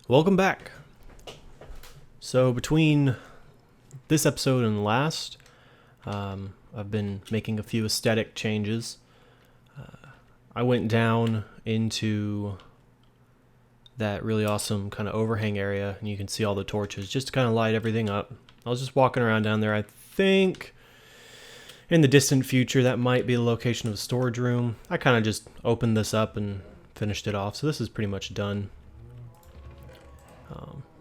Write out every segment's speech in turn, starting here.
Welcome back. So between this episode and the last, I've been making a few aesthetic changes. I went down into that really awesome kind of overhang area, and you can see all the torches just to kind of light everything up. I was just walking around down there. I think in the distant future that might be the location of a storage room. I kind of just opened this up and finished it off, so this is pretty much done.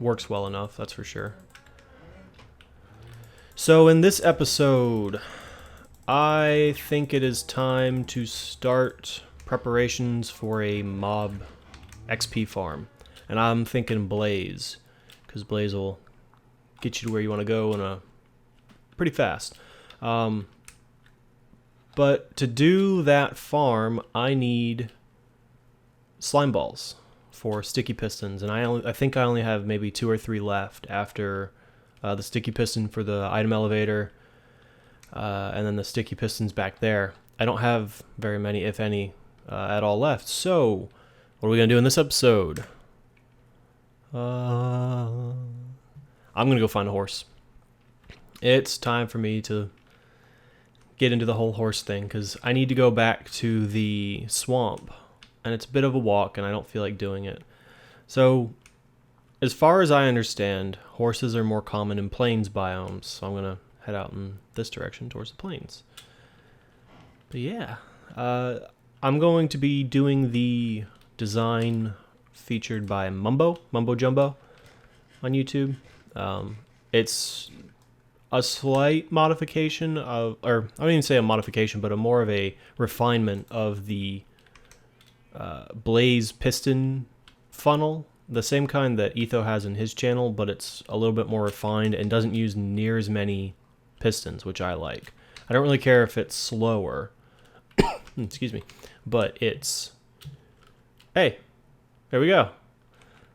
Works well enough, that's for sure. So in this episode, I think it is time to start preparations for a mob XP farm. And I'm thinking Blaze, because Blaze will get you to where you want to go in pretty fast. But to do that farm, I need slime balls for sticky pistons, and I think I only have maybe 2 or 3 left after the sticky piston for the item elevator, and then the sticky pistons back there. I don't have very many, if any, at all left. So, what are we gonna do in this episode? I'm gonna go find a horse. It's time for me to get into the whole horse thing, because I need to go back to the swamp. And it's a bit of a walk, and I don't feel like doing it. So, as far as I understand, horses are more common in plains biomes, so I'm going to head out in this direction towards the plains. But yeah, I'm going to be doing the design featured by Mumbo Jumbo on YouTube. It's a slight modification of, or I don't even say a modification, but a more of a refinement of the Blaze piston funnel, the same kind that Etho has in his channel, but it's a little bit more refined and doesn't use near as many pistons, which I like. I don't really care if it's slower, excuse me, but it's, hey, there we go,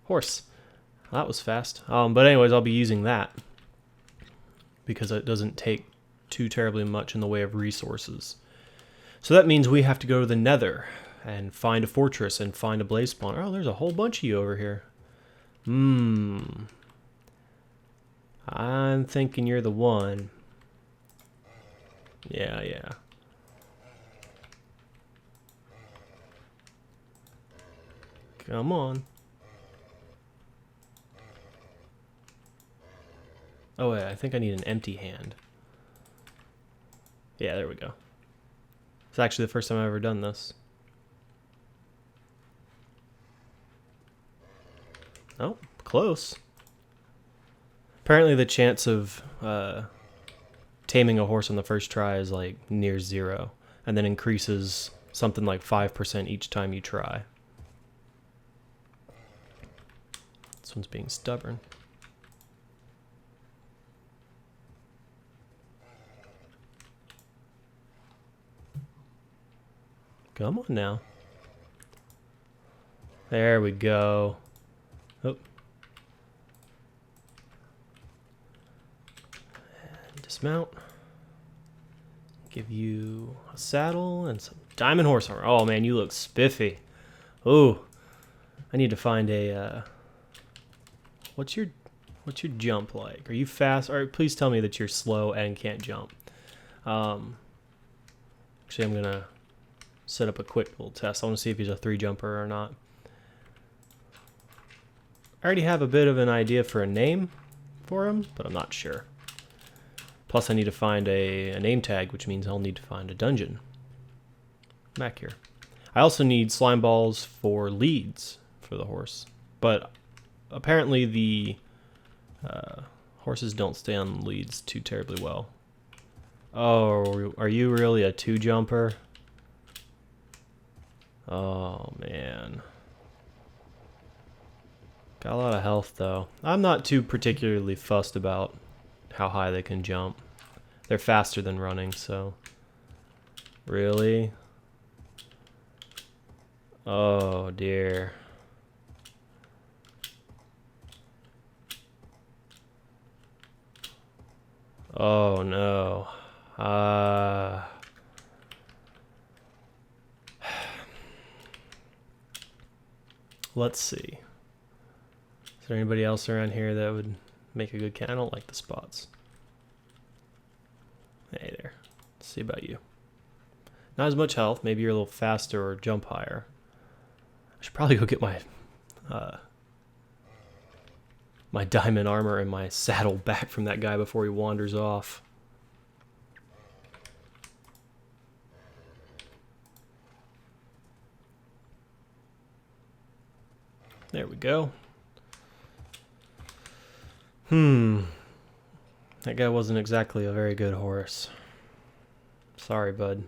horse. That was fast. But anyways, I'll be using that because it doesn't take too terribly much in the way of resources. So that means we have to go to the Nether and find a fortress and find a blaze spawner. Oh, there's a whole bunch of you over here. I'm thinking you're the one. Yeah. Come on. Oh wait, I think I need an empty hand. Yeah, there we go. It's actually the first time I've ever done this. Oh, close. Apparently the chance of taming a horse on the first try is like near 0, and then increases something like 5% each time you try. This one's being stubborn. Come on now. There we go. Oh. And dismount. Give you a saddle and some diamond horse armor. Oh man, you look spiffy. Ooh. I need to find a what's your jump like? Are you fast? Or please tell me that you're slow and can't jump. Actually I'm gonna set up a quick little test. I want to see if he's a 3 jumper or not. I already have a bit of an idea for a name for him, but I'm not sure. Plus I need to find a name tag, which means I'll need to find a dungeon back here. I also need slime balls for leads for the horse, but apparently the horses don't stay on leads too terribly well. Oh, are you really a 2 jumper? Oh man. Got a lot of health though. I'm not too particularly fussed about how high they can jump. They're faster than running, so. Really? Oh dear. Oh no. Let's see. Is there anybody else around here that would make a good I don't like the spots. Hey there. Let's see about you. Not as much health. Maybe you're a little faster or jump higher. I should probably go get my my diamond armor and my saddle back from that guy before he wanders off. There we go. That guy wasn't exactly a very good horse. Sorry, bud.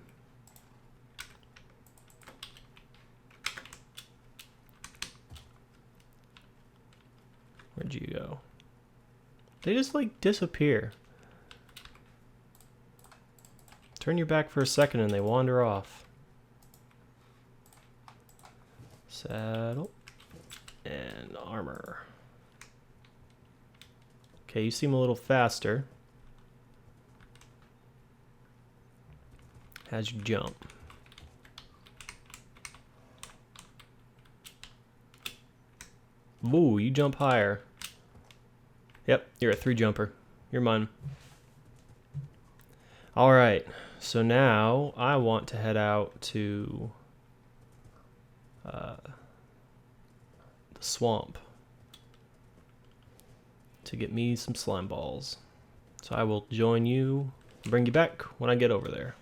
Where'd you go? They just like disappear. Turn your back for a second and they wander off. Saddle and armor. Okay, you seem a little faster. How'd you jump? Ooh, you jump higher. Yep, you're a 3 jumper. You're mine. Alright, so now I want to head out to the swamp to get me some slime balls. So I will join you, bring you back when I get over there.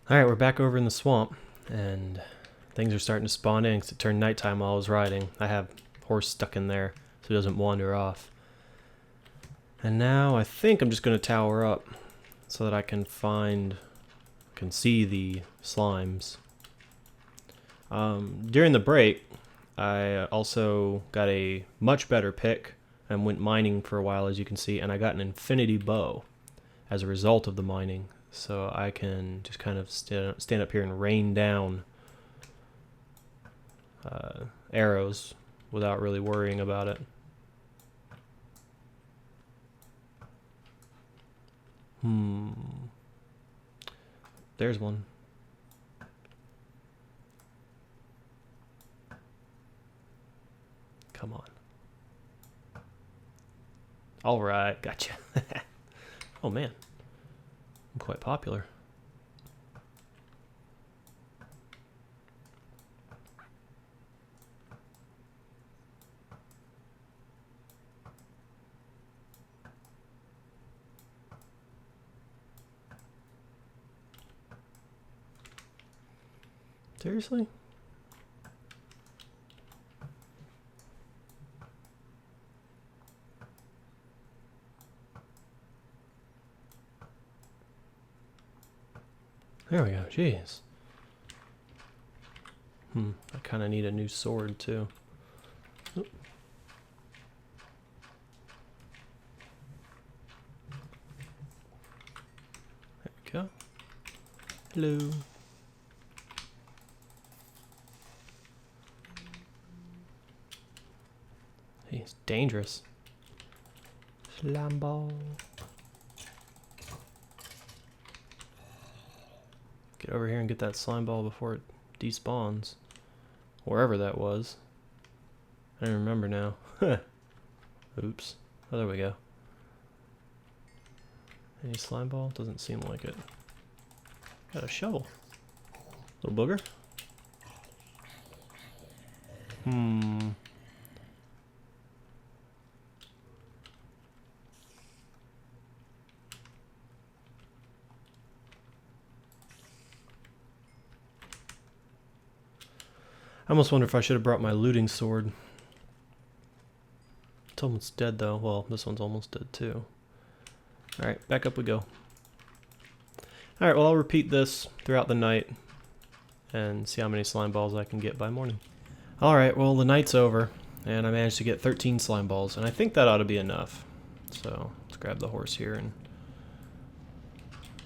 Alright, we're back over in the swamp, and things are starting to spawn in because it turned nighttime while I was riding. I have horse stuck in there so he doesn't wander off. And now I think I'm just going to tower up so that I can see the slimes. During the break, I also got a much better pick and went mining for a while, as you can see, and I got an infinity bow as a result of the mining. So I can just kind of stand up here and rain down arrows without really worrying about it. There's one. Come on. All right, gotcha. Oh man, I'm quite popular. Seriously? There we go, jeez. I kind of need a new sword too. Oop. There we go. Hello. He's dangerous. Slime ball. Get over here and get that slime ball before it despawns. Wherever that was. I don't remember now. Oops. Oh, there we go. Any slime ball? Doesn't seem like it. Got a shovel. Little booger. I almost wonder if I should have brought my looting sword. It's almost dead though. Well, this one's almost dead too. Alright, back up we go. Alright, well I'll repeat this throughout the night and see how many slime balls I can get by morning. Alright, well the night's over and I managed to get 13 slime balls and I think that ought to be enough. So let's grab the horse here and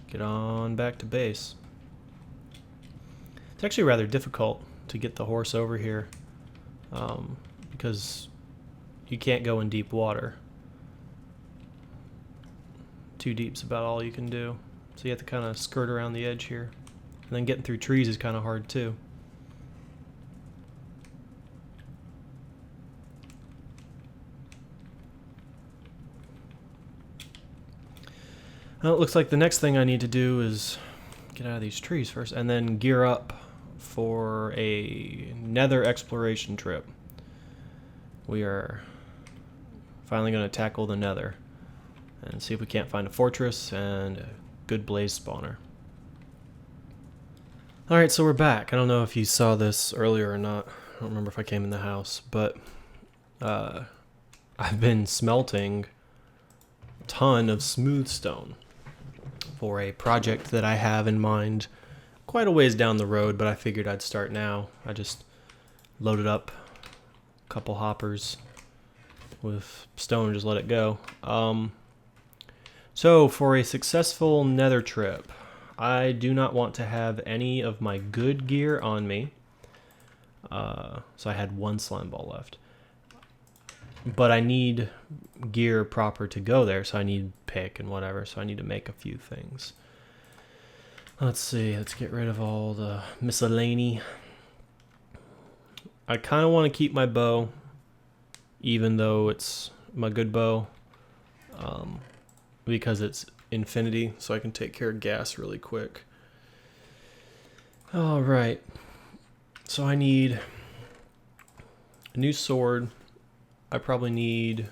get on back to base. It's actually rather difficult to get the horse over here because you can't go in deep water. Too deep's about all you can do. So you have to kind of skirt around the edge here. And then getting through trees is kind of hard too. Well, it looks like the next thing I need to do is get out of these trees first and then gear up for a nether exploration trip. We are finally going to tackle the nether and see if we can't find a fortress and a good blaze spawner. Alright, so we're back. I don't know if you saw this earlier or not. I don't remember if I came in the house, but I've been smelting a ton of smooth stone for a project that I have in mind quite a ways down the road, but I figured I'd start now. I just loaded up a couple hoppers with stone and just let it go. So for a successful nether trip, I do not want to have any of my good gear on me. So I had one slime ball left. But I need gear proper to go there, so I need pick and whatever, so I need to make a few things. Let's see, let's get rid of all the miscellany. I kind of want to keep my bow, even though it's my good bow, because it's infinity, so I can take care of gas really quick. Alright, so I need a new sword. I probably need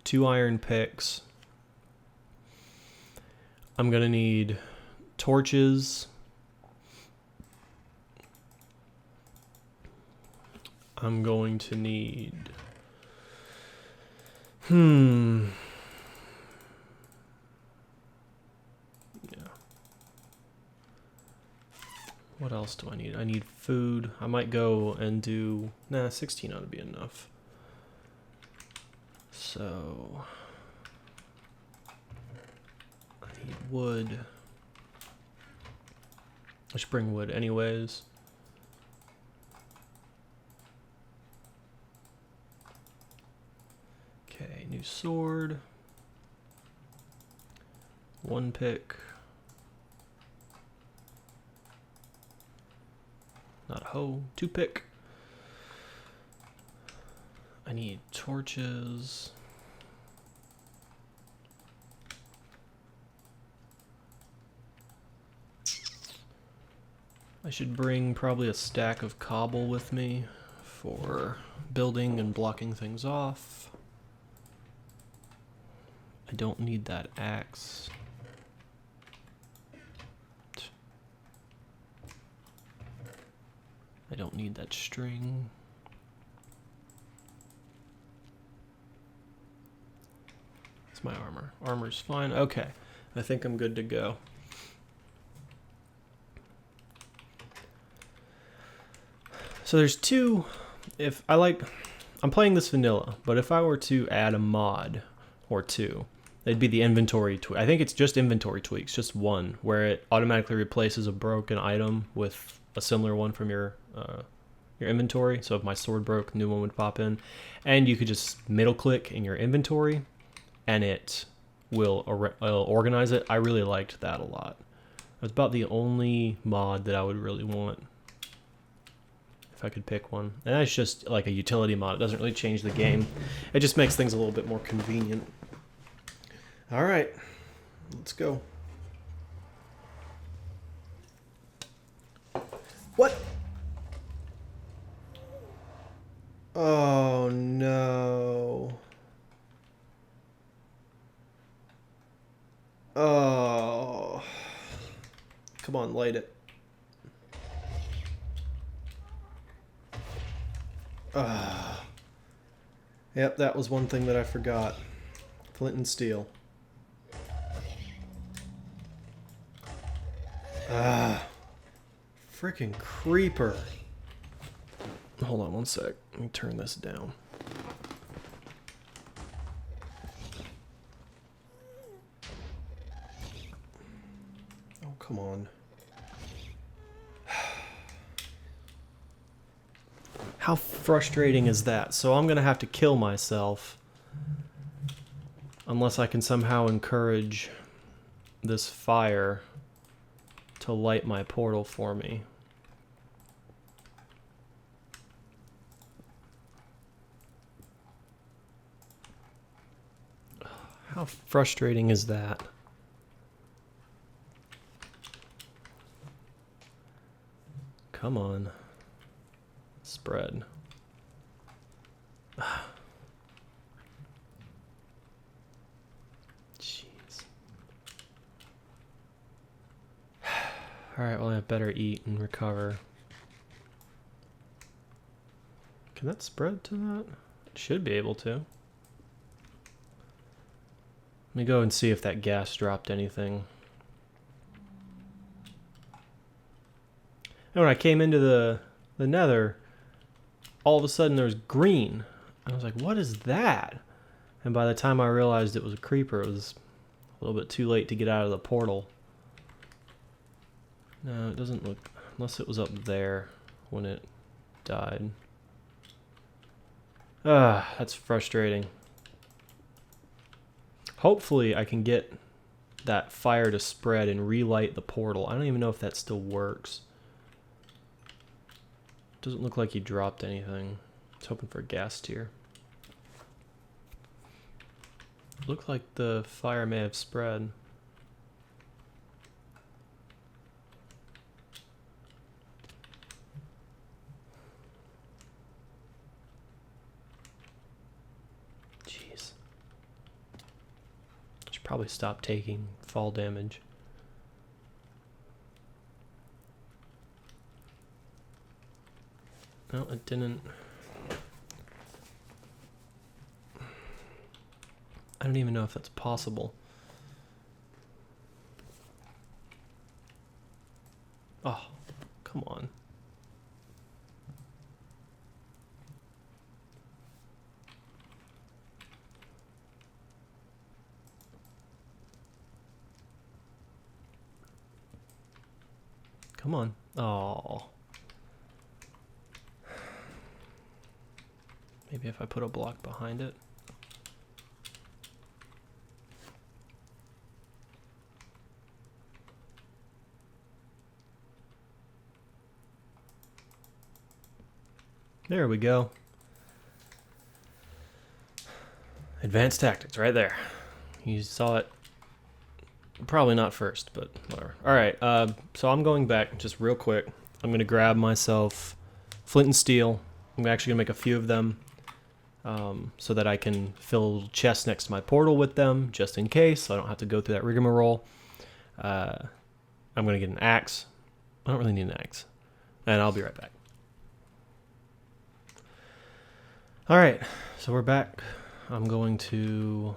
2 iron picks. I'm gonna need torches. I'm going to need... Yeah. What else do I need? I need food. I might go and do... Nah, 16 ought to be enough. So... I need wood. I should bring wood anyways. Okay, new sword. 1 pick. Not a hoe. 2 pick. I need torches. I should bring probably a stack of cobble with me for building and blocking things off. I don't need that axe. I don't need that string. It's my armor. Armor's fine. Okay. I think I'm good to go. So there's two, I'm playing this vanilla, but if I were to add a mod or two, it'd be the inventory tweak. I think it's just inventory tweaks, just one, where it automatically replaces a broken item with a similar one from your inventory. So if my sword broke, a new one would pop in. And you could just middle click in your inventory and it will organize it. I really liked that a lot. It's about the only mod that I would really want. If I could pick one. And that's just like a utility mod. It doesn't really change the game. It just makes things a little bit more convenient. Alright, let's go. What? Oh no. Oh. Come on, light it. Yep, that was one thing that I forgot. Flint and steel. Freaking creeper. Hold on one sec. Let me turn this down. Oh, come on. How frustrating is that? So I'm gonna have to kill myself unless I can somehow encourage this fire to light my portal for me. How frustrating is that? Come on. Spread. Jeez. Alright, well I better eat and recover. Can that spread to that? It should be able to. Let me go and see if that gas dropped anything. And when I came into the nether, all of a sudden there was green. I was like, what is that? And by the time I realized it was a creeper, it was a little bit too late to get out of the portal. No, it doesn't look, unless it was up there when it died. Ah, that's frustrating. Hopefully I can get that fire to spread and relight the portal. I don't even know if that still works. Doesn't look like he dropped anything. I was hoping for a gas tier. Looked like the fire may have spread. Jeez. Should probably stop taking fall damage. No, it didn't. I don't even know if that's possible. Oh, come on. Come on. Oh. Maybe if I put a block behind it. There we go. Advanced tactics right there. You saw it. Probably not first, but whatever. Alright, so I'm going back just real quick. I'm going to grab myself flint and steel. I'm actually going to make a few of them. So that I can fill a little chest next to my portal with them, just in case, so I don't have to go through that rigmarole. I'm going to get an axe. I don't really need an axe. And I'll be right back. Alright, so we're back. I'm going to...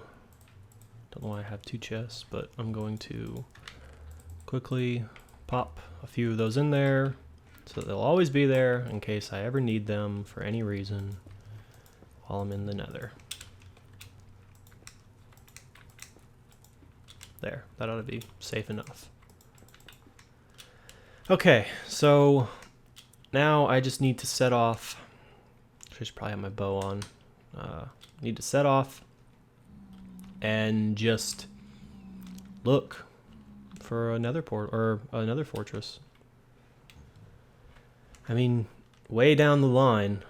don't know why I have two chests, but I'm going to quickly pop a few of those in there, so that they'll always be there in case I ever need them for any reason while I'm in the nether. There, that ought to be safe enough. Okay, so now I just need to set off. I should probably have my bow on. Need to set off and just look for another port or another fortress. I mean, way down the line,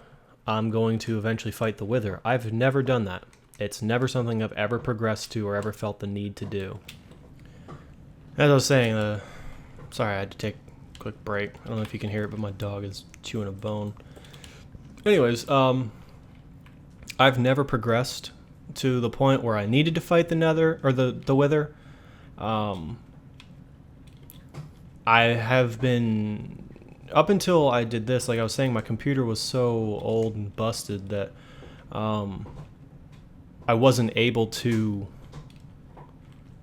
I'm going to eventually fight the Wither. I've never done that. It's never something I've ever progressed to or ever felt the need to do. As I was saying, sorry, I had to take a quick break. I don't know if you can hear it, but my dog is chewing a bone. Anyways, I've never progressed to the point where I needed to fight the Nether or the Wither. I have been, up until I did this, like I was saying, my computer was so old and busted that I wasn't able to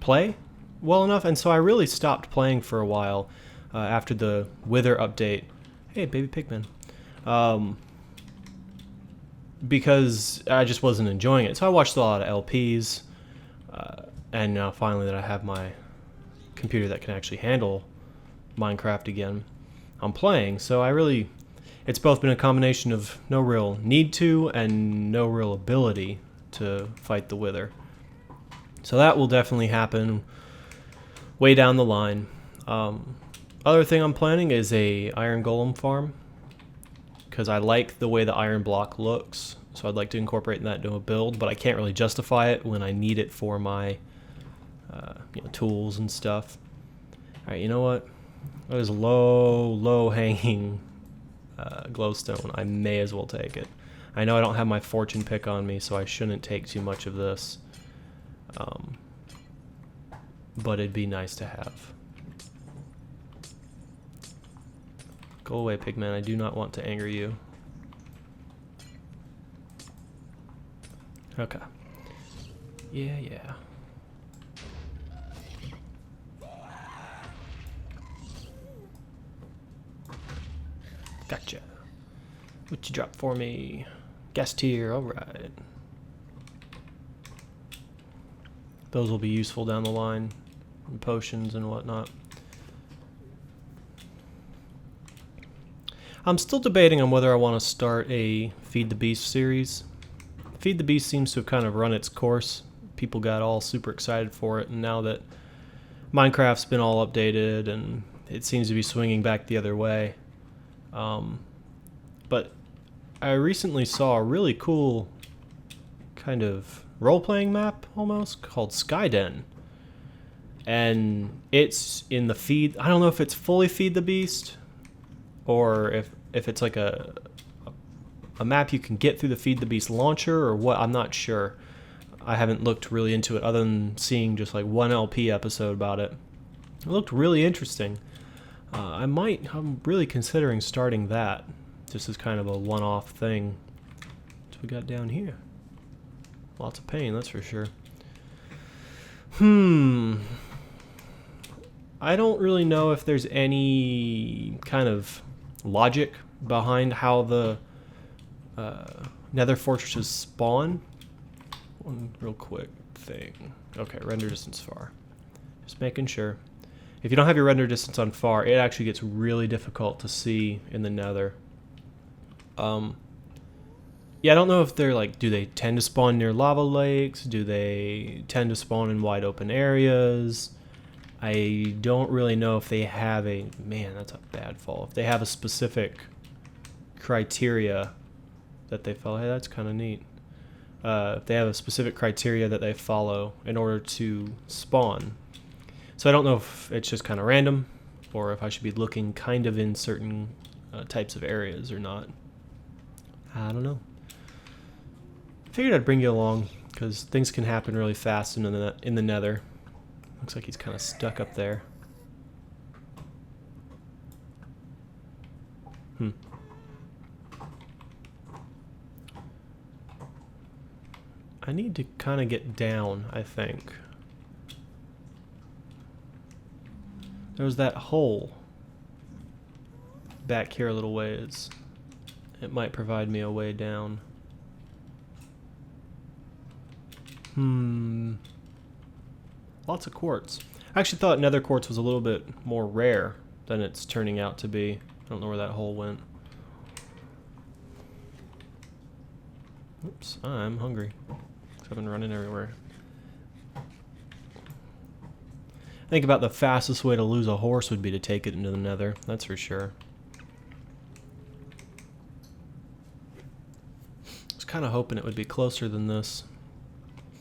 play well enough, and so I really stopped playing for a while after the Wither update. Hey, baby pigman. Because I just wasn't enjoying it. So I watched a lot of LPs, and now finally that I have my computer that can actually handle Minecraft again, I'm playing. So I really, it's both been a combination of no real need to and no real ability to fight the Wither. So that will definitely happen way down the line. Other thing I'm planning is a iron golem farm, because I like the way the iron block looks, so I'd like to incorporate that into a build, but I can't really justify it when I need it for my tools and stuff. Alright, you know what? That is low hanging glowstone, I may as well take it. I know I don't have my fortune pick on me, so I shouldn't take too much of this. But it'd be nice to have. Go away, pigman. I do not want to anger you. Okay. Yeah, yeah. Gotcha. What you drop for me? Guest tier, alright. Those will be useful down the line. And potions and whatnot. I'm still debating on whether I want to start a Feed the Beast series. Feed the Beast seems to have kind of run its course. People got all super excited for it, and now that Minecraft's been all updated and it seems to be swinging back the other way. But I recently saw a really cool kind of role-playing map almost called Skyden. And it's in the feed. I don't know if it's fully Feed the Beast or if it's like a map you can get through the Feed the Beast launcher or what. I'm not sure. I haven't looked really into it other than seeing just like one LP episode about it. It looked really interesting. I'm really considering starting that just as kind of a one-off thing. What we got down here? Lots of pain, that's for sure. I don't really know if there's any kind of logic behind how the nether fortresses spawn. One real quick thing. Okay, render distance far. Just making sure. If you don't have your render distance on far, it actually gets really difficult to see in the nether. Yeah, I don't know if they're like, do they tend to spawn near lava lakes? Do they tend to spawn in wide open areas? I don't really know if they have a, man, that's a bad fall. If they have a specific criteria that they follow, hey, that's kind of neat. If they have a specific criteria that they follow in order to spawn. So I don't know if it's just kind of random or if I should be looking kind of in certain types of areas or not. I don't know. Figured I'd bring you along because things can happen really fast in the nether. Looks like he's kind of stuck up there. I need to kind of get down, I think. There's that hole back here a little ways. It might provide me a way down. Lots of quartz. I actually thought nether quartz was a little bit more rare than it's turning out to be. I don't know where that hole went. Oops, I'm hungry. I've been running everywhere. I think about the fastest way to lose a horse would be to take it into the nether, that's for sure. I was kind of hoping it would be closer than this.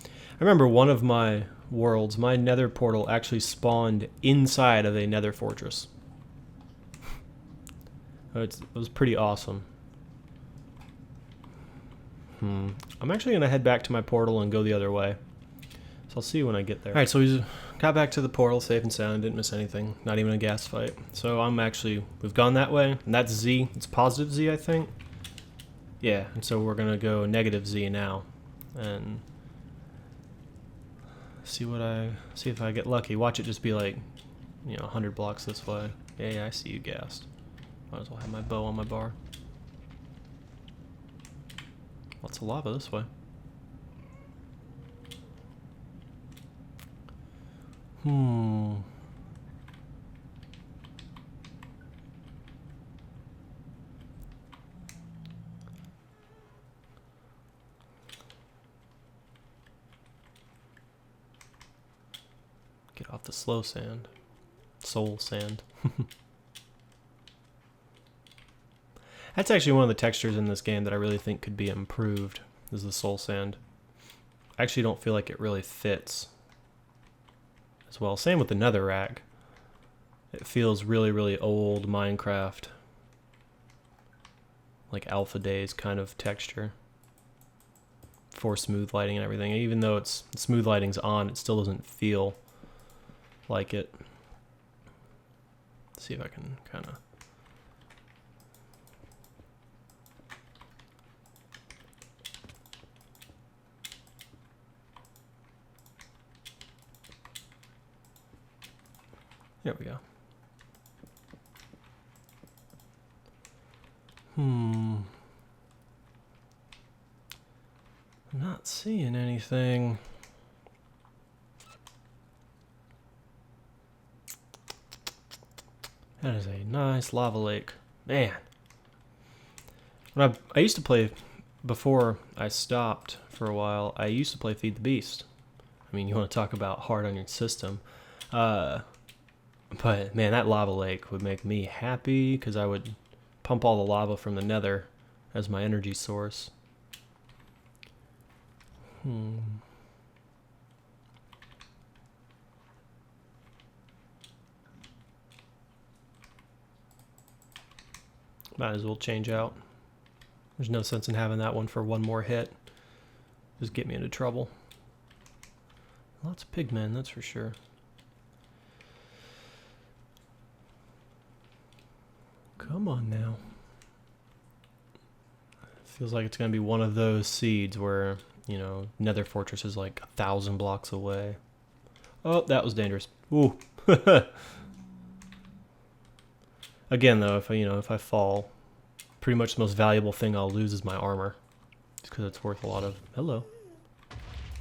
I remember one of my worlds, my nether portal actually spawned inside of a nether fortress. It was pretty awesome. I'm actually going to head back to my portal and go the other way. So I'll see you when I get there. Alright, so we got back to the portal safe and sound, didn't miss anything. Not even a gas fight. So we've gone that way, and that's Z. It's positive Z, I think. Yeah, and so we're going to go negative Z now. And see if I get lucky. Watch it just be like, 100 blocks this way. Yeah, I see you gassed. Might as well have my bow on my bar. Lots of lava this way. Get off the slow sand. Soul sand. That's actually one of the textures in this game that I really think could be improved, is the soul sand. I actually don't feel like it really fits as well. Same with the netherrack. It feels really, really old Minecraft. like alpha days kind of texture for smooth lighting and everything. Even though it's smooth lighting's on, it still doesn't feel like it. Let's see if I can kind of. There we go. I'm not seeing anything. That is a nice lava lake. Man. When I used to play, before I stopped for a while, I used to play Feed the Beast. I mean, you want to talk about hard on your system. But man, that lava lake would make me happy because I would pump all the lava from the nether as my energy source. Might as well change out. There's no sense in having that one for one more hit. Just get me into trouble. Lots of pigmen, that's for sure. Come on now. Feels like it's going to be one of those seeds where, you know, Nether Fortress is like 1,000 blocks away. Oh, that was dangerous. Ooh. Again, though, if I fall, pretty much the most valuable thing I'll lose is my armor. Just because it's worth a lot of... Hello.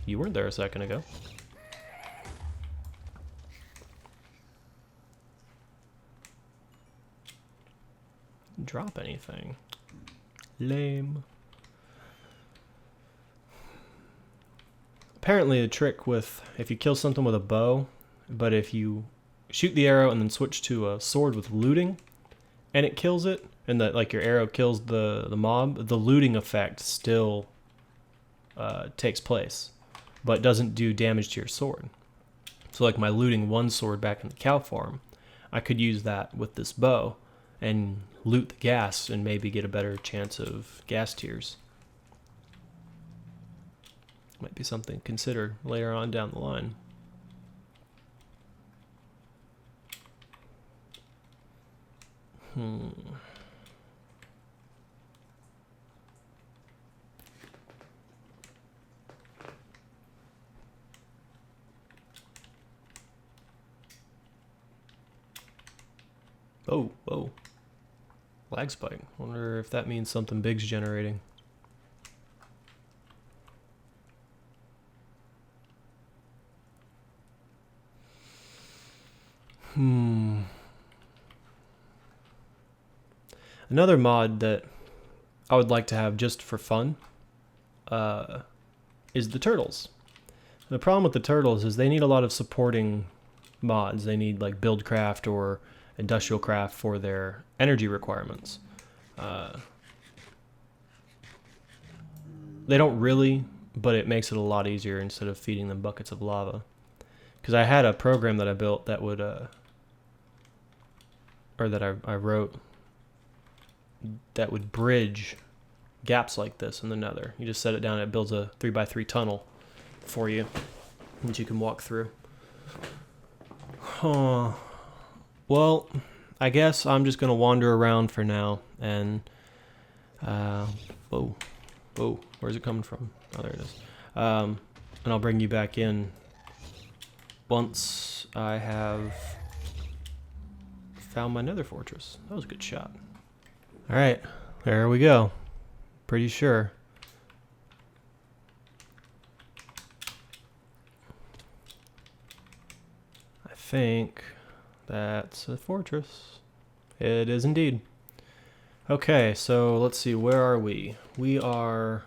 You weren't there a second ago. Drop anything. Lame. Apparently the trick with, if you kill something with a bow, but if you shoot the arrow and then switch to a sword with looting, and it kills it, and that like your arrow kills the mob, the looting effect still takes place, but doesn't do damage to your sword. So like my looting one sword back in the cow farm, I could use that with this bow and loot the gas and maybe get a better chance of gas tiers. Might be something considered later on down the line. Oh, whoa. Lag spike. Wonder if that means something big's generating. Another mod that I would like to have just for fun is the turtles. The problem with the turtles is they need a lot of supporting mods. They need like buildcraft or industrial craft for their energy requirements. They don't really, but it makes it a lot easier instead of feeding them buckets of lava. Because I had a program that I built that would, or that I wrote, that would bridge gaps like this in the nether. You just set it down and it builds a 3x3 tunnel for you that you can walk through. Well, I guess I'm just going to wander around for now and... whoa. Where's it coming from? Oh, there it is. And I'll bring you back in once I have found my nether fortress. That was a good shot. Alright, there we go. Pretty sure. I think that's a fortress. It is indeed. Okay, so let's see, where are we? We are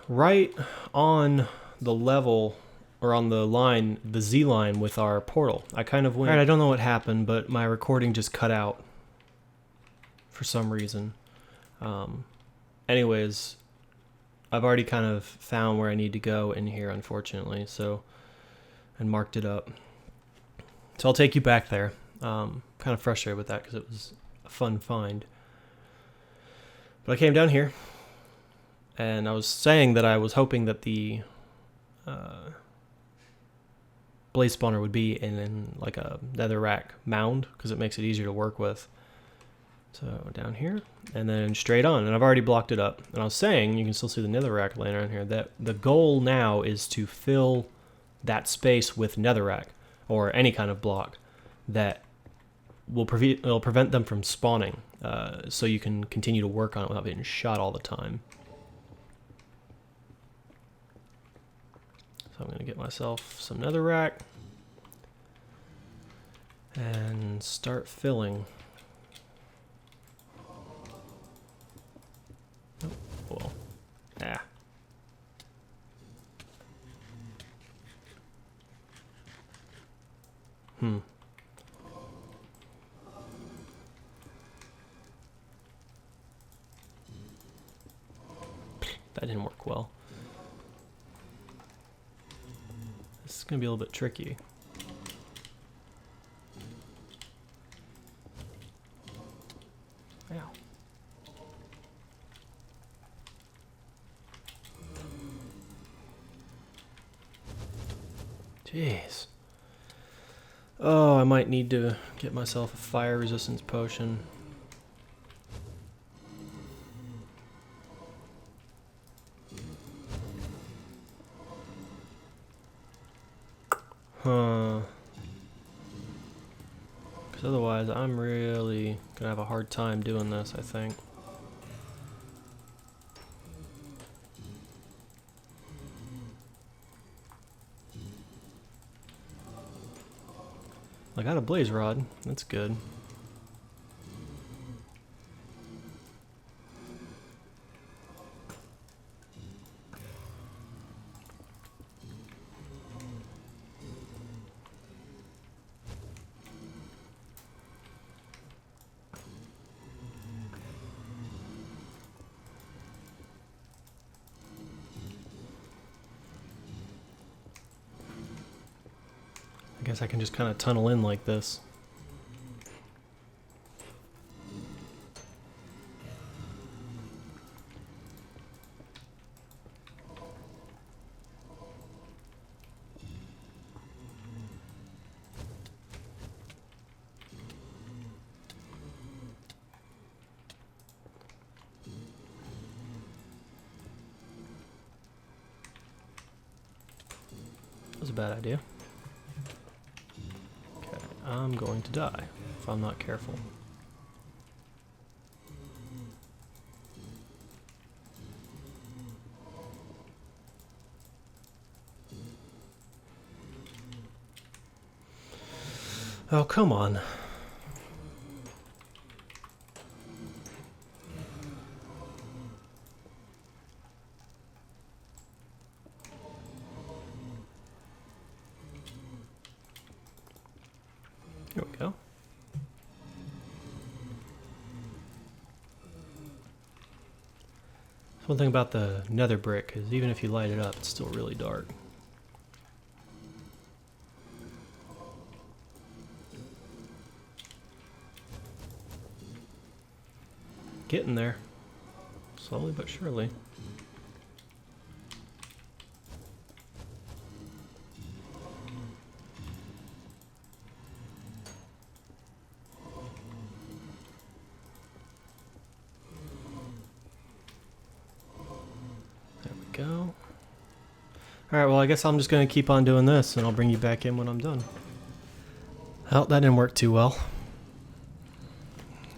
right on the level, or on the line, the Z line with our portal. I kind of went... Alright, I don't know what happened, but my recording just cut out for some reason. Anyways, I've already kind of found where I need to go in here, unfortunately, so... and marked it up. So I'll take you back there. Kind of frustrated with that because it was a fun find. But I came down here, and I was saying that I was hoping that the blaze spawner would be in like a netherrack mound, because it makes it easier to work with. So down here, and then straight on, and I've already blocked it up. And I was saying, you can still see the netherrack laying around here, that the goal now is to fill that space with netherrack, or any kind of block that will prevent them from spawning, so you can continue to work on it without being shot all the time. So I'm going to get myself some netherrack and start filling. Oh, well, ah. That didn't work well. This is going to be a little bit tricky. Ow. Jeez. Oh, I might need to get myself a fire resistance potion. Huh. Because otherwise, I'm really gonna have a hard time doing this, I think. I got a blaze rod. That's good. I guess I can just kind of tunnel in like this. That was a bad idea. I'm going to die if I'm not careful. Oh, come on. Here we go. One thing about the nether brick is even if you light it up, it's still really dark. Getting there. Slowly but surely. Go. Alright, well I guess I'm just going to keep on doing this and I'll bring you back in when I'm done. Well, that didn't work too well.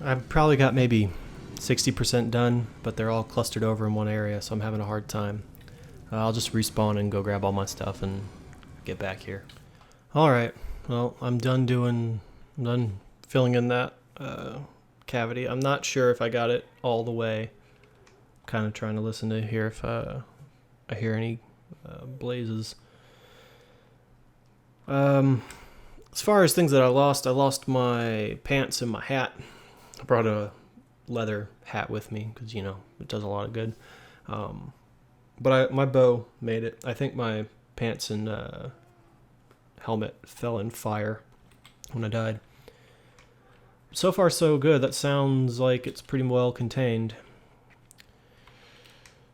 I've probably got maybe 60% done, but they're all clustered over in one area, so I'm having a hard time. I'll just respawn and go grab all my stuff and get back here. Alright, well I'm done filling in that cavity. I'm not sure if I got it all the way. Kind of trying to listen to hear if I hear any blazes. As far as things that I lost my pants and my hat. I brought a leather hat with me because, you know, it does a lot of good. But my bow made it. I think my pants and helmet fell in fire when I died. So far so good. That sounds like it's pretty well contained.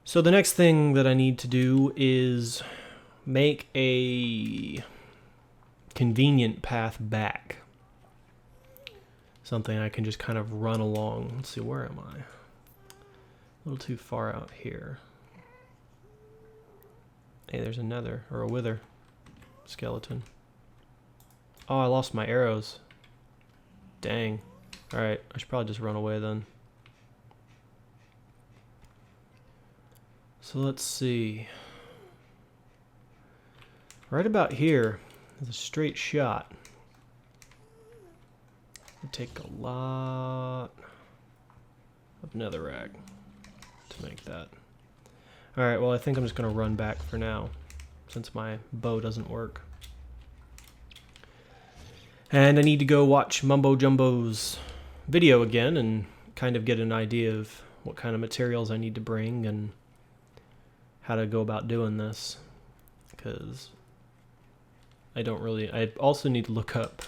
So the next thing that I need to do is make a convenient path back. Something I can just kind of run along. Let's see, where am I? A little too far out here. Hey, there's another, or a wither skeleton. Oh, I lost my arrows. Dang. Alright, I should probably just run away then. So let's see. Right about here is a straight shot. It'd take a lot of netherrack to make that. Alright, well I think I'm just going to run back for now, since my bow doesn't work. And I need to go watch Mumbo Jumbo's video again and kind of get an idea of what kind of materials I need to bring and how to go about doing this. Because I also need to look up,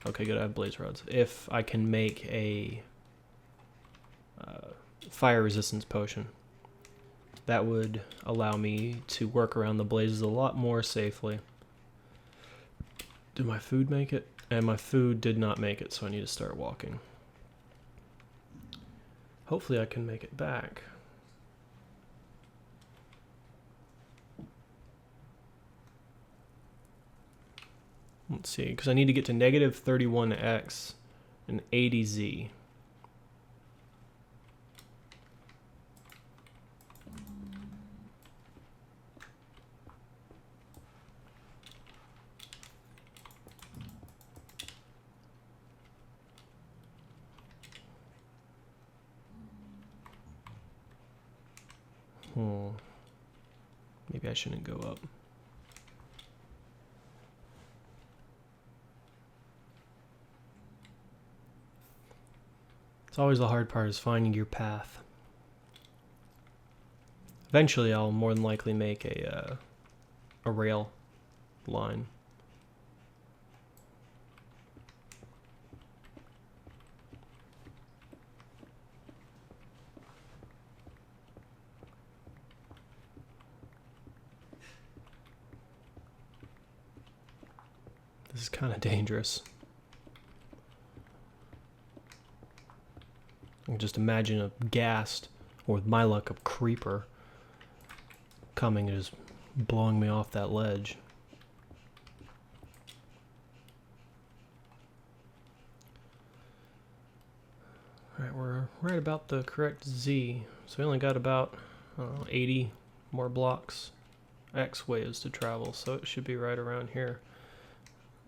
okay good, I have blaze rods, if I can make a fire resistance potion. That would allow me to work around the blazes a lot more safely. Did my food make it? And my food did not make it, so I need to start walking. Hopefully I can make it back. Let's see, because I need to get to negative 31x and 80z. Maybe I shouldn't go up. It's always the hard part, is finding your path. Eventually I'll more than likely make a rail line. This is kind of dangerous. I can just imagine a ghast, or with my luck, a creeper coming and just blowing me off that ledge. Alright, we're right about the correct Z. So we only got about 80 more blocks X ways to travel, so it should be right around here.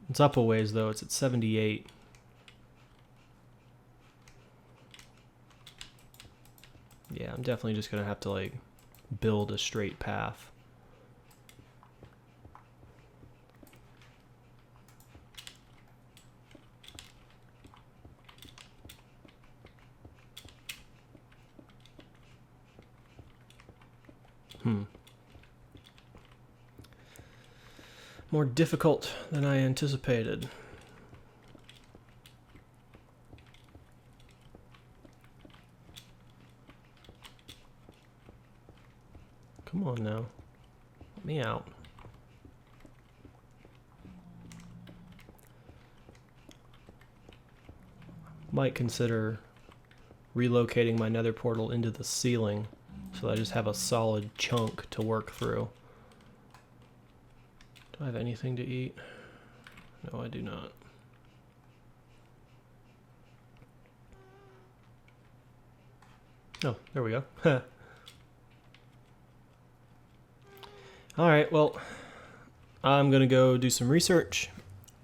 It's up a ways though, it's at 78. Yeah, I'm definitely just gonna have to like build a straight path. More difficult than I anticipated. Come on now. Let me out. Might consider relocating my nether portal into the ceiling so that I just have a solid chunk to work through. Do I have anything to eat? No, I do not. Oh, there we go. Alright, well, I'm gonna go do some research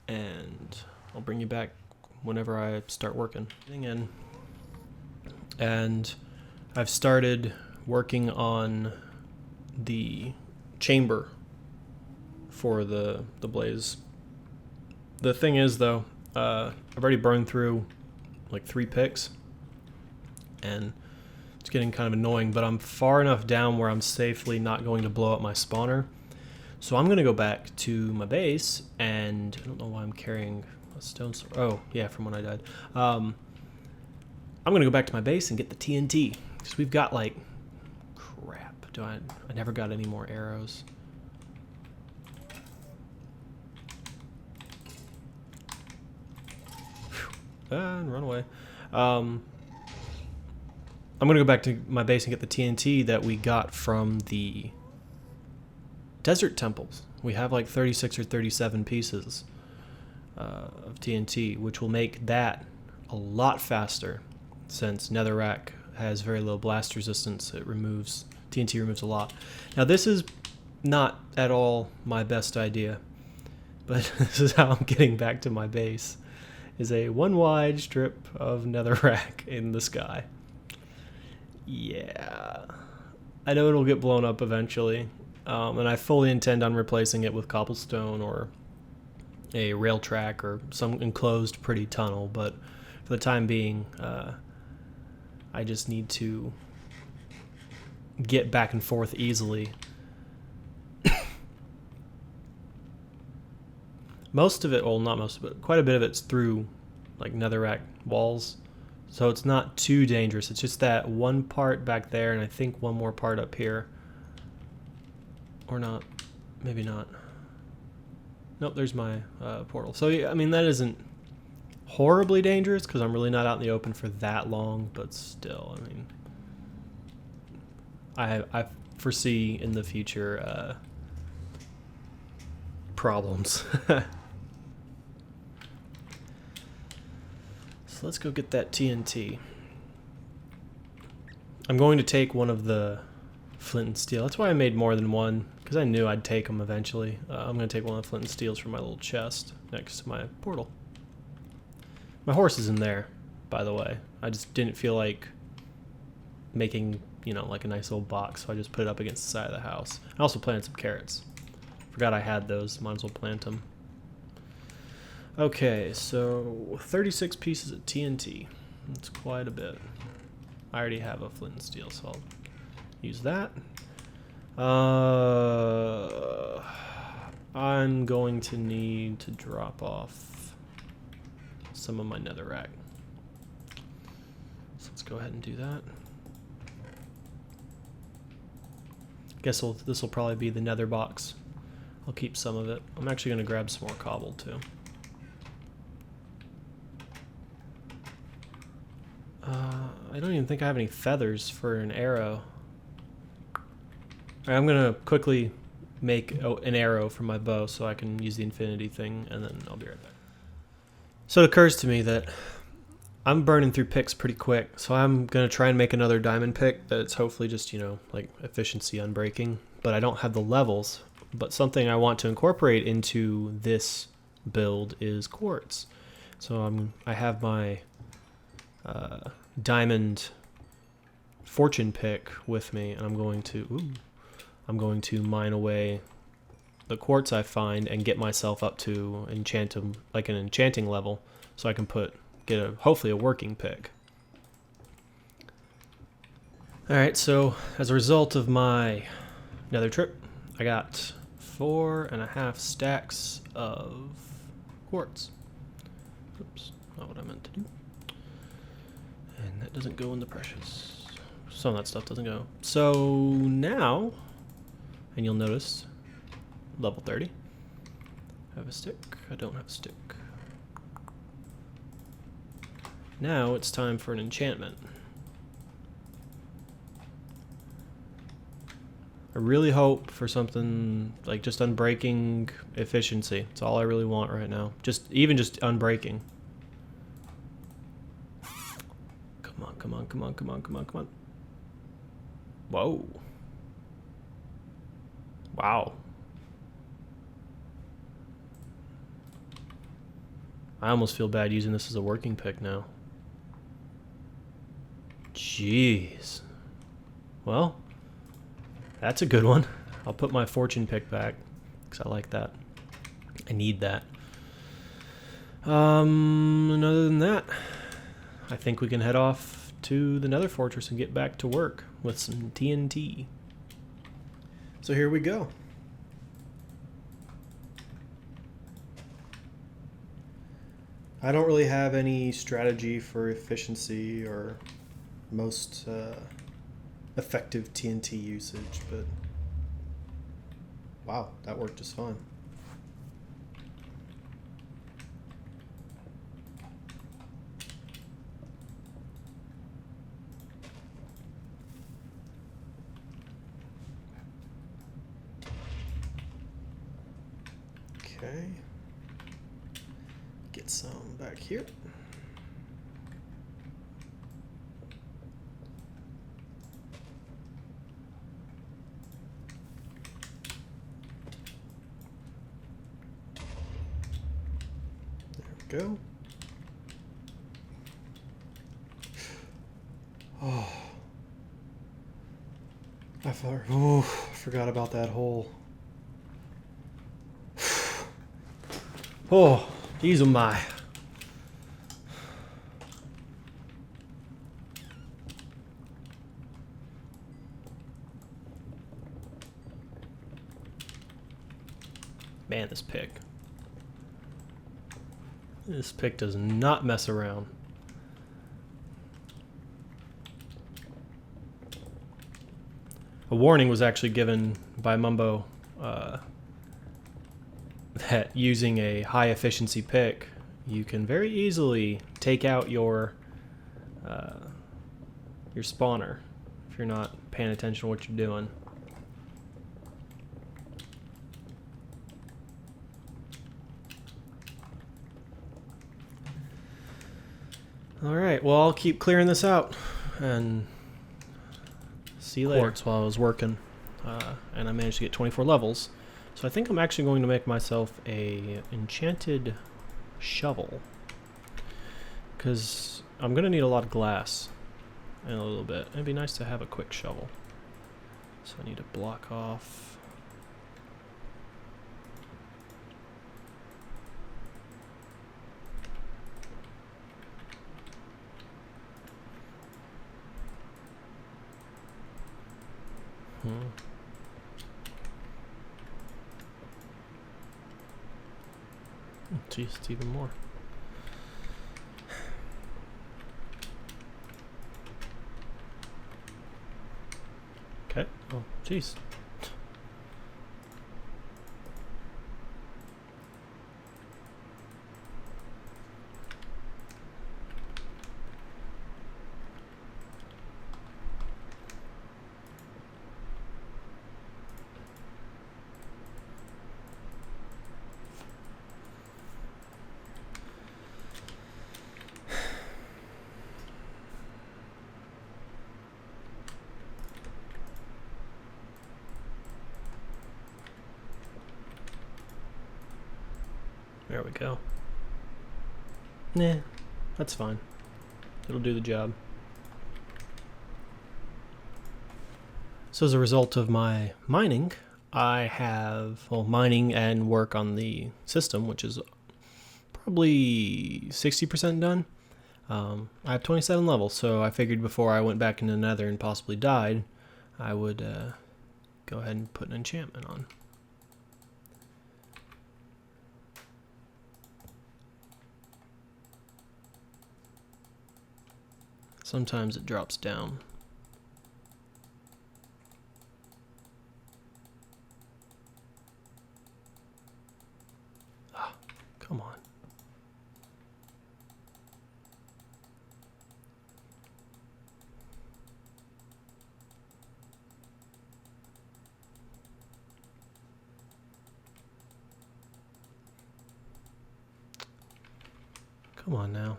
and I'll bring you back whenever I start working. And I've started working on the chamber for the blaze. The thing is though, I've already burned through like 3 picks and it's getting kind of annoying, but I'm far enough down where I'm safely not going to blow up my spawner. So I'm gonna go back to my base, and I don't know why I'm carrying a stone sword. Oh yeah, from when I died. I'm gonna go back to my base and get the TNT, because we've got like I never got any more arrows. And run away. I'm gonna go back to my base and get the TNT that we got from the desert temples. We have like 36 or 37 pieces of TNT, which will make that a lot faster since Netherrack has very low blast resistance. TNT removes a lot. Now this is not at all my best idea, but this is how I'm getting back to my base, is a one wide strip of Netherrack in the sky. Yeah, I know it'll get blown up eventually, and I fully intend on replacing it with cobblestone or a rail track or some enclosed pretty tunnel, but for the time being, I just need to get back and forth easily. Most of it, well, not most of it, quite a bit of it's through like Netherrack walls, so it's not too dangerous. It's just that one part back there, and I think one more part up here. Or not, maybe not. Nope, there's my portal. So yeah, I mean, that isn't horribly dangerous because I'm really not out in the open for that long, but still, I mean, I foresee in the future problems. So let's go get that TNT. I'm going to take one of the flint and steel. That's why I made more than one, because I knew I'd take them eventually. I'm going to take one of the flint and steels from my little chest next to my portal. My horse is in there, by the way. I just didn't feel like making, you know, like a nice little box, so I just put it up against the side of the house. I also planted some carrots. Forgot I had those. Might as well plant them. Okay, so 36 pieces of TNT. That's quite a bit. I already have a flint and steel, so I'll use that. I'm going to need to drop off some of my netherrack. So let's go ahead and do that. Guess this will probably be the nether box. I'll keep some of it. I'm actually going to grab some more cobble too. I don't even think I have any feathers for an arrow. Alright, I'm going to quickly make an arrow for my bow so I can use the infinity thing, and then I'll be right back. So it occurs to me that I'm burning through picks pretty quick, so I'm going to try and make another diamond pick that's hopefully just, you know, like efficiency unbreaking, but I don't have the levels. But something I want to incorporate into this build is quartz. So I have my diamond fortune pick with me, and I'm going to mine away the quartz I find and get myself up to like an enchanting level, so I can get hopefully a working pick. All right, so as a result of my nether trip, I got 4.5 stacks of quartz. Oops, not what I meant to do. And that doesn't go in the precious. Some of that stuff doesn't go. So now, and you'll notice, level 30. I have a stick. I don't have a stick. Now it's time for an enchantment. I really hope for something like just unbreaking efficiency. That's all I really want right now. Even just unbreaking. Come on, come on, come on, come on, come on, come on. Whoa. Wow. I almost feel bad using this as a working pick now. Jeez. Well, that's a good one. I'll put my fortune pick back because I like that. I need that. And other than that, I think we can head off to the Nether Fortress and get back to work with some TNT. So here we go. I don't really have any strategy for efficiency or most effective TNT usage, but wow, that worked just fine. Okay, get some back here. There we go. Oh, I forgot about that hole. Oh, geez, oh my. Man, this pick. This pick does not mess around. A warning was actually given by Mumbo that using a high efficiency pick, you can very easily take out your spawner if you're not paying attention to what you're doing. Alright, well, I'll keep clearing this out and see you later. While I was working, and I managed to get 24 levels. So I think I'm actually going to make myself a enchanted shovel, because I'm going to need a lot of glass in a little bit. It'd be nice to have a quick shovel. So I need to block off. Jeez, it's even more. Okay. Oh, jeez. There we go. Nah, that's fine. It'll do the job. So as a result of my mining, I have, well, mining and work on the system, which is probably 60% done. I have 27 levels, so I figured before I went back into the Nether and possibly died, I would go ahead and put an enchantment on. Sometimes it drops down. Ah, come on. Come on now.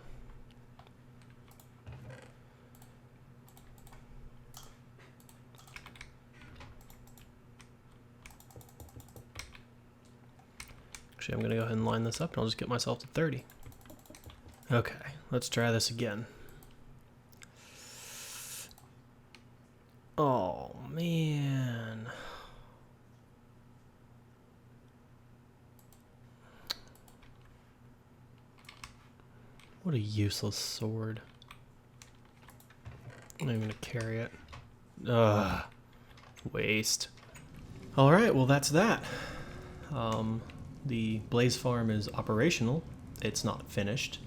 Actually, I'm going to go ahead and line this up and I'll just get myself to 30. Okay, let's try this again. Oh, man. What a useless sword. I'm not even going to carry it. Ugh. Waste. Alright, well that's that. The Blaze farm is operational. It's not finished.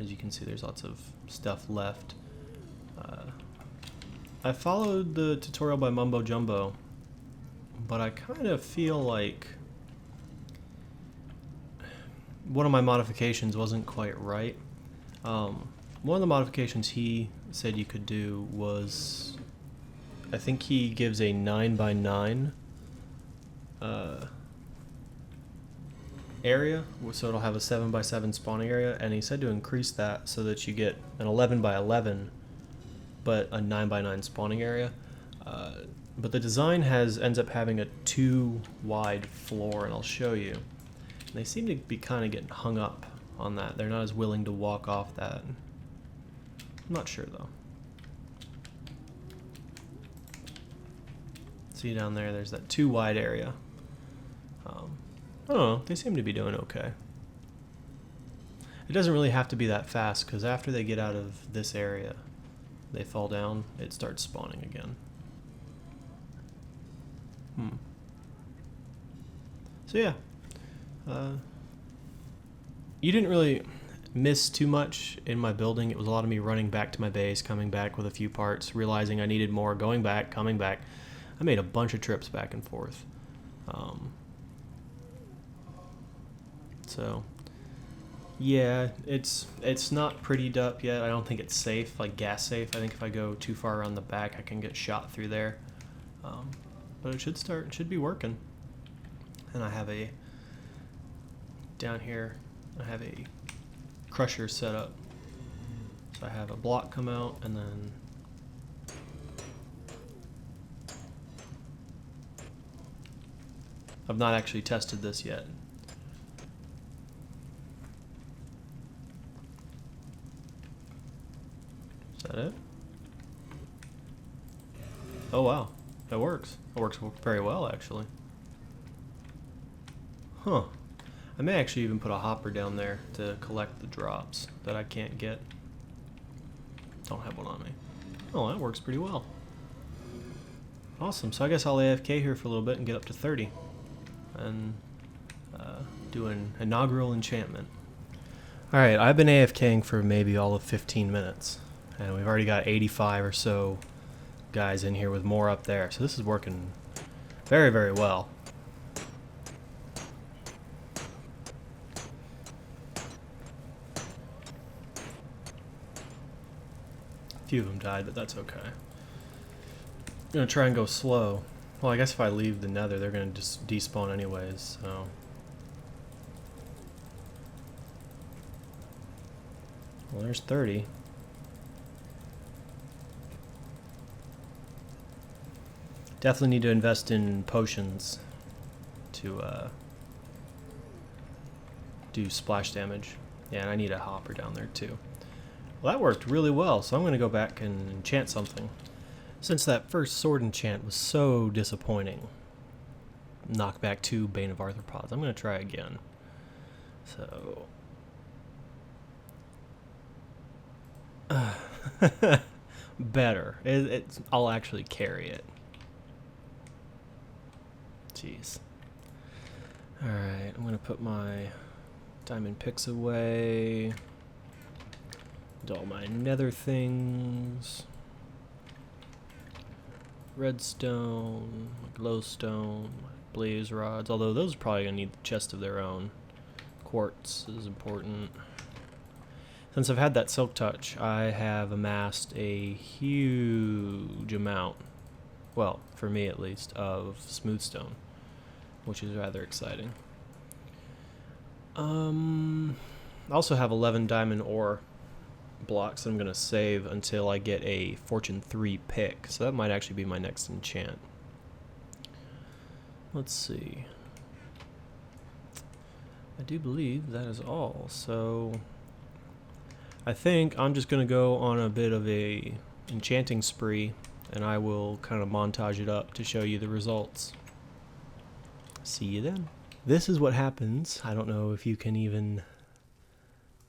As you can see, there's lots of stuff left. I followed the tutorial by Mumbo Jumbo, but I kind of feel like one of my modifications wasn't quite right. One of the modifications he said you could do was, I think he gives a 9x9 area, so it'll have a 7x7 spawning area, and he said to increase that so that you get an 11x11 but a 9x9 spawning area. But the design ends up having a 2 wide floor, and I'll show you. And they seem to be kind of getting hung up on that. They're not as willing to walk off that. I'm not sure though. See down there, there's that 2 wide area. I don't know, they seem to be doing okay. It doesn't really have to be that fast, because after they get out of this area, they fall down, it starts spawning again. So yeah, you didn't really miss too much in my building. It was a lot of me running back to my base, coming back with a few parts, realizing I needed more, going back, coming back. I made a bunch of trips back and forth. So yeah, it's not prettied up yet. I don't think it's safe, like gas safe. I think if I go too far around the back, I can get shot through there. But it should be working. And I have down here, I have a crusher set up. So I have a block come out, and then I've not actually tested this yet. Is that it? Oh wow, that works. It works very well, actually. Huh. I may actually even put a hopper down there to collect the drops that I can't get. Don't have one on me. Oh, that works pretty well. Awesome, so I guess I'll AFK here for a little bit and get up to 30. And do an inaugural enchantment. Alright, I've been AFKing for maybe all of 15 minutes. And we've already got 85 or so guys in here with more up there. So this is working very, very well. A few of them died, but that's okay. I'm gonna try and go slow. Well, I guess if I leave the nether, they're gonna just despawn anyways, so. Well, there's 30. Definitely need to invest in potions to do splash damage. Yeah, and I need a hopper down there too. Well, that worked really well, so I'm going to go back and enchant something. Since that first sword enchant was so disappointing. Knockback 2 Bane of Arthropods. I'm going to try again. So. Better. I'll actually carry it. Jeez. Alright, I'm going to put my diamond picks away. Do all my nether things. Redstone, glowstone, blaze rods, although those are probably going to need the chest of their own. Quartz is important. Since I've had that silk touch, I have amassed a huge amount, well, for me at least, of smooth stone, which is rather exciting. I also have 11 diamond ore blocks that I'm going to save until I get a Fortune 3 pick, so that might actually be my next enchant. Let's see. I do believe that is all, so I think I'm just going to go on a bit of a enchanting spree, and I will kind of montage it up to show you the results. See you then. This is what happens. I don't know if you can even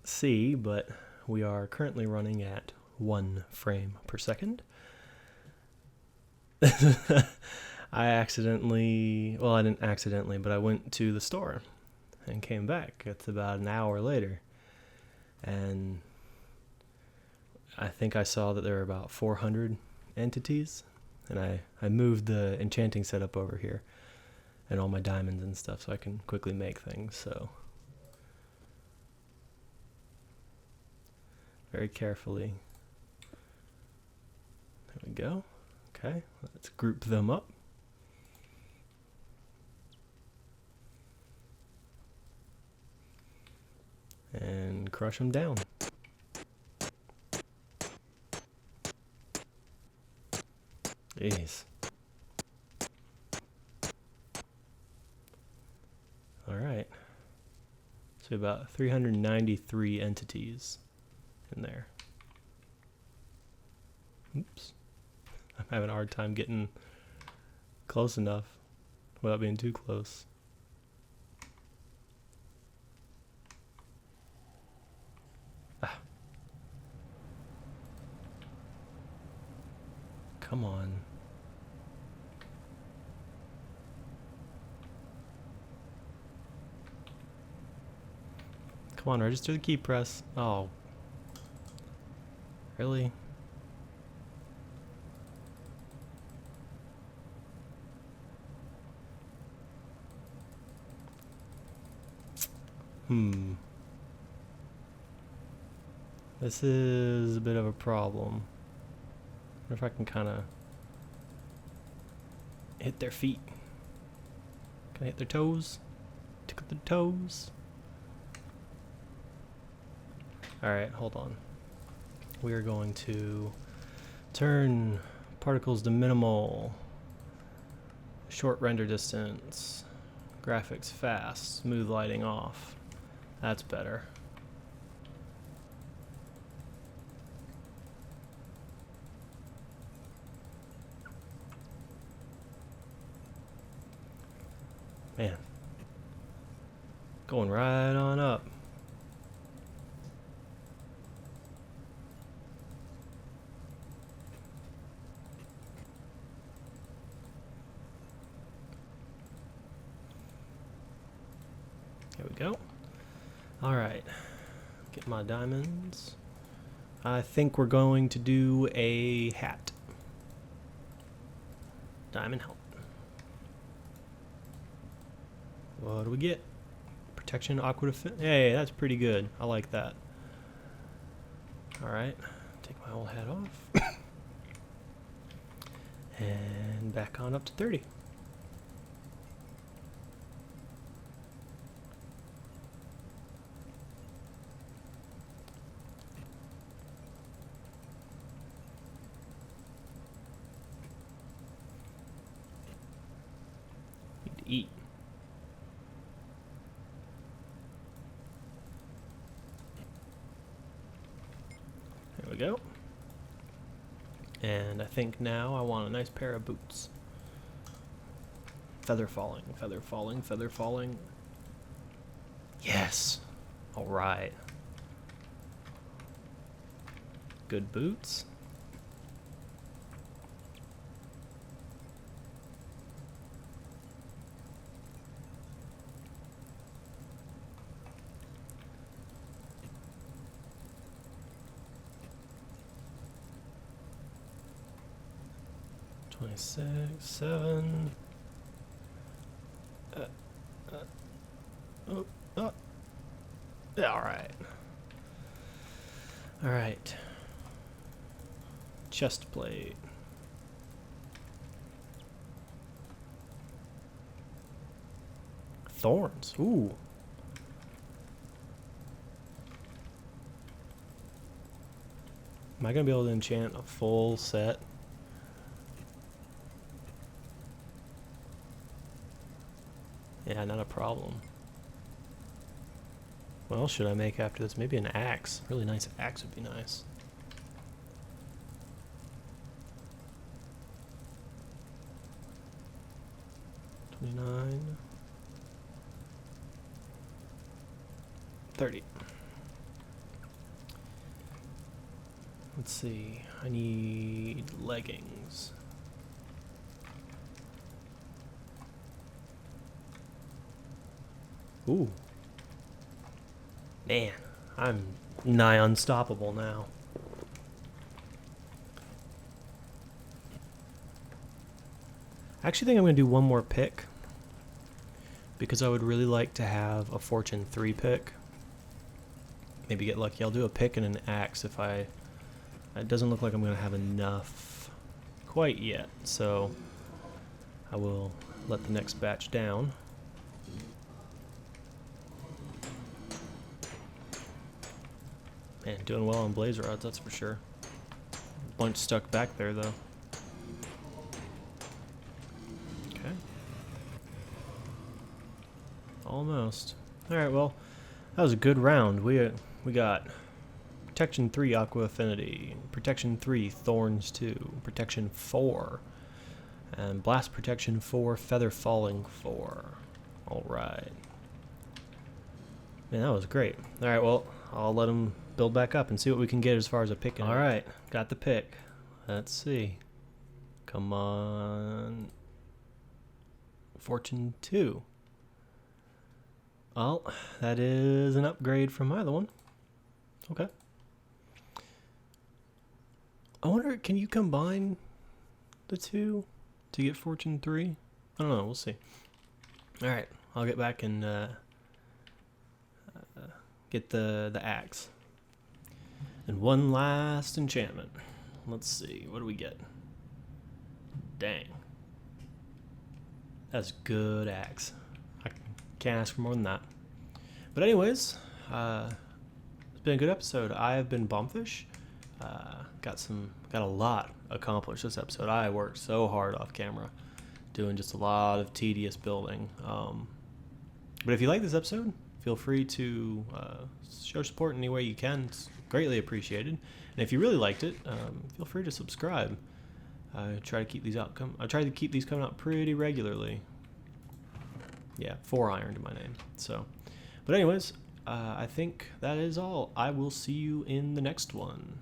see, but we are currently running at 1 frame per second. I accidentally, well, I didn't accidentally, but I went to the store and came back. It's about an hour later. And I think I saw that there were about 400 entities, and I moved the enchanting setup over here and all my diamonds and stuff so I can quickly make things. So very carefully. There we go. Okay, let's group them up. And crush them down. Jeez. All right. So about 393 entities in there. Oops. I'm having a hard time getting close enough without being too close. Ah. Come on. Come on, register the key press. Oh. Really? This is a bit of a problem. I wonder if I can kind of hit their feet. Can I hit their toes? Tickle their toes. Alright, hold on. We are going to turn particles to minimal. Short render distance. Graphics fast. Smooth lighting off. That's better. Man. Going right on up. There we go. All right, get my diamonds. I think we're going to do a hat. Diamond helmet. What do we get? Protection, aqua defense. Hey, that's pretty good. I like that. All right, take my old hat off. And back on up to 30. Eat. There we go. And I think now I want a nice pair of boots. Feather falling, feather falling, feather falling. Yes. All right. Good boots. Six, 7. Yeah, all right. All right. Chest plate. Thorns. Ooh. Am I gonna be able to enchant a full set? Yeah, not a problem. What else should I make after this? Maybe an axe. A really nice axe would be nice. $29. $30. Let's see. I need leggings. Ooh. Man, I'm nigh unstoppable now. I actually think I'm going to do one more pick because I would really like to have a Fortune 3 pick. Maybe get lucky. I'll do a pick and an axe if I... It doesn't look like I'm going to have enough quite yet, so I will let the next batch down. Man, doing well on blaze rods, that's for sure. Bunch stuck back there, though. Okay. Almost. Alright, well, that was a good round. We got Protection 3 Aqua Affinity, Protection 3 Thorns 2, Protection 4, and Blast Protection 4, Feather Falling 4. Alright. Man, that was great. Alright, well, I'll let him build back up and see what we can get as far as a pick. Alright, got the pick. Let's see. Come on. Fortune 2. Well, that is an upgrade from my other one. Okay. I wonder, can you combine the two to get Fortune 3? I don't know, we'll see. Alright, I'll get back and get the axe. And one last enchantment. Let's see, what do we get? Dang. That's good axe. I can't ask for more than that. But anyways, it's been a good episode. I have been BombFish. Got a lot accomplished this episode. I worked so hard off camera, doing just a lot of tedious building. But if you like this episode, feel free to show support in any way you can. It's greatly appreciated. And if you really liked it, feel free to subscribe. I try to keep these coming out pretty regularly. Yeah, 4 iron to my name. So, but anyways, I think that is all. I will see you in the next one.